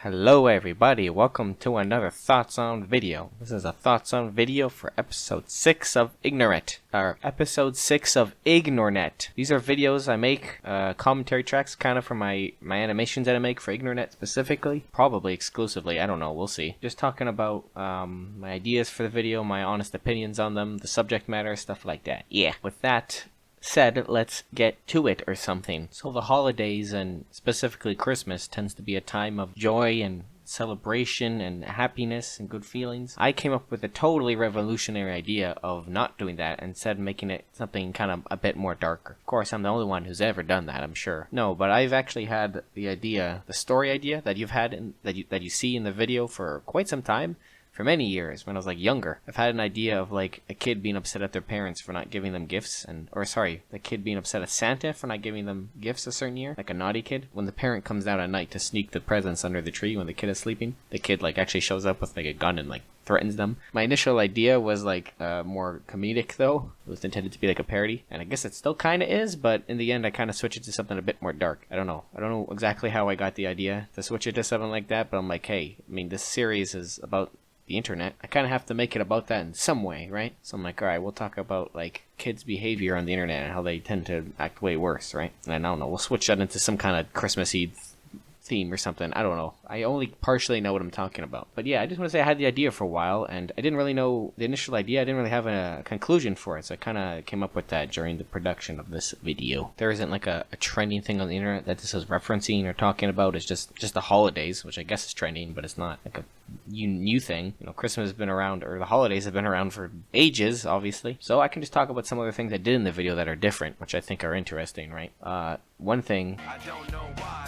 Hello everybody, welcome to another Thoughts on video. This is a Thoughts on video for episode 6 of Ignornet. Episode 6 of Ignornet. These are videos I make, commentary tracks kind of for my animations that I make for Ignornet specifically. Probably exclusively, I don't know, we'll see. Just talking about my ideas for the video, my honest opinions on them, the subject matter, stuff like that. Yeah, with that said, let's get to it or something. So the holidays, and specifically Christmas, tends to be a time of joy and celebration and happiness and good feelings. I came up with a totally revolutionary idea of not doing that, and instead making it something kind of a bit more darker. Of course, I'm the only one who's ever done that, I'm sure. No, but I've actually had the idea, the story idea that you've had, that you see in the video for quite some time. For many years, when I was like younger, I've had an idea of like a kid being upset at their parents for not giving them gifts, the kid being upset at Santa for not giving them gifts a certain year, like a naughty kid. When the parent comes out at night to sneak the presents under the tree when the kid is sleeping, the kid like actually shows up with like a gun and like threatens them. My initial idea was like more comedic though. It was intended to be like a parody, and I guess it still kind of is, but in the end I kind of switched it to something a bit more dark. I don't know exactly how I got the idea to switch it to something like that, but I'm like, hey, I mean, this series is about the internet. I kind of have to make it about that in some way, right? So I'm like, alright, we'll talk about like kids' behavior on the internet and how they tend to act way worse, right? And I don't know, we'll switch that into some kind of Christmassy theme or something. I don't know. I only partially know what I'm talking about. But yeah, I just want to say I had the idea for a while, and I didn't really know the initial idea. I didn't really have a conclusion for it, so I kind of came up with that during the production of this video. There isn't like a trending thing on the internet that this is referencing or talking about. It's just the holidays, which I guess is trending, but it's not like a new thing. You know, Christmas has been around, or the holidays have been around for ages, obviously. So I can just talk about some other things I did in the video that are different, which I think are interesting, right? One thing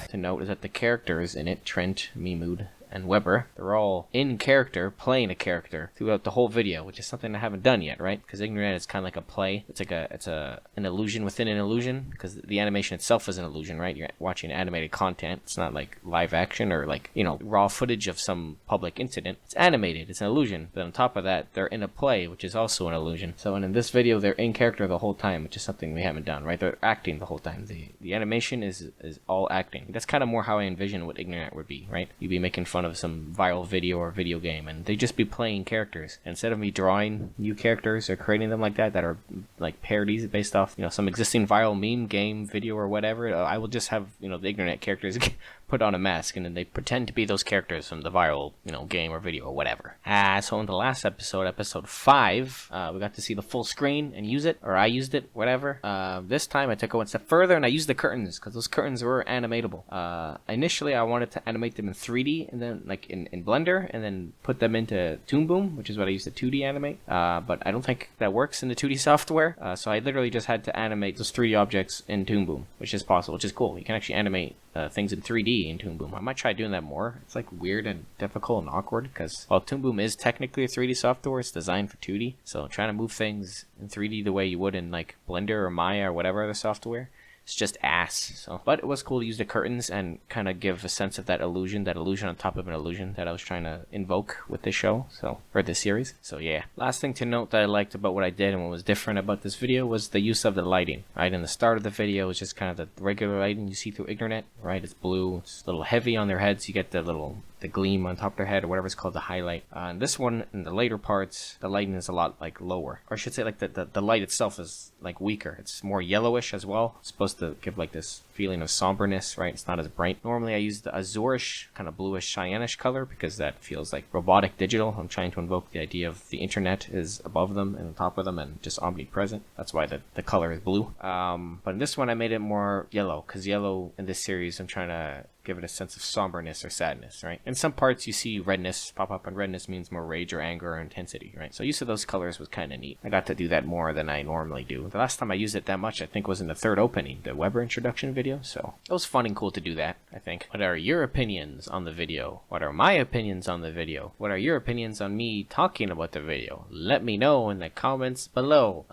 to note is that the characters in it, Trent, Mimood, and Weber, they're all in character, playing a character throughout the whole video, which is something I haven't done yet, right? Because Ignornet is kind of like a play. It's like an illusion within an illusion, because the animation itself is an illusion, right? You're watching animated content. It's not like live action or like, you know, raw footage of some public incident. It's animated. It's an illusion. But on top of that, they're in a play, which is also an illusion. So, and in this video, they're in character the whole time, which is something we haven't done, right? They're acting the whole time. The animation is all acting. That's kind of more how I envision what Ignornet would be, right? You'd be making fun of some viral video or video game, and they'd just be playing characters. Instead of me drawing new characters or creating them like that are like parodies based off, you know, some existing viral meme, game, video, or whatever, I will just have, you know, the Ignornet characters put on a mask, and then they pretend to be those characters from the viral, you know, game or video or whatever. So in the last episode, episode 5, we got to see the full screen and use it, or I used it, whatever. This time I took it one step further and I used the curtains, because those curtains were animatable. Initially I wanted to animate them in 3D, and then like in Blender, and then put them into Toon Boom, which is what I used to 2D animate. But I don't think that works in the 2D software. So I literally just had to animate those 3D objects in Toon Boom, which is possible, which is cool. You can actually animate things in 3D in Toon Boom. I might try doing that more. It's like weird and difficult and awkward, because while Toon Boom is technically a 3D software, it's designed for 2D. So trying to move things in 3D the way you would in like Blender or Maya or whatever other software, it's just ass. So, but it was cool to use the curtains and kind of give a sense of that illusion on top of an illusion that I was trying to invoke with this show, or this series. So yeah. Last thing to note that I liked about what I did and what was different about this video was the use of the lighting, right? In the start of the video, it's just kind of the regular lighting you see through Ignornet, right? It's blue, it's a little heavy on their heads. You get the gleam on top of their head, or whatever it's called, the highlight. And this one, in the later parts, the lighting is a lot like lower, or I should say like the light itself is like weaker. It's more yellowish as well. It's supposed to give like this feeling of somberness, right? It's not as bright. Normally I use the azurish, kind of bluish cyanish color, because that feels like robotic digital. I'm trying to invoke the idea of the internet is above them and on top of them and just omnipresent. That's why the color is blue. But in this one I made it more yellow, because yellow in this series, I'm trying to give it a sense of somberness or sadness, right? In some parts you see redness pop up, and redness means more rage or anger or intensity, right? So use of those colors was kind of neat. I got to do that more than I normally do. The last time I used it that much, I think, was in the third opening, the Weber introduction video, so it was fun and cool to do that, I think. What are your opinions on the video? What are my opinions on the video? What are your opinions on me talking about the video? Let me know in the comments below.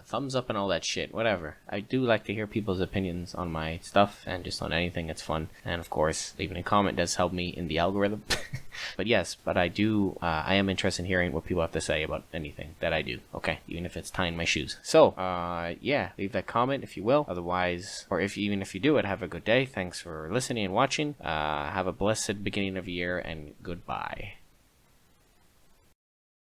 Thumbs up and all that shit, whatever. I do like to hear people's opinions on my stuff, and just on anything. It's fun. And of course, leaving a comment does help me in the algorithm. But yes, I am interested in hearing what people have to say about anything that I do. Okay, even if it's tying my shoes. So, yeah, leave that comment if you will. Otherwise, or even if you do it, have a good day. Thanks for listening and watching. Have a blessed beginning of the year, and goodbye.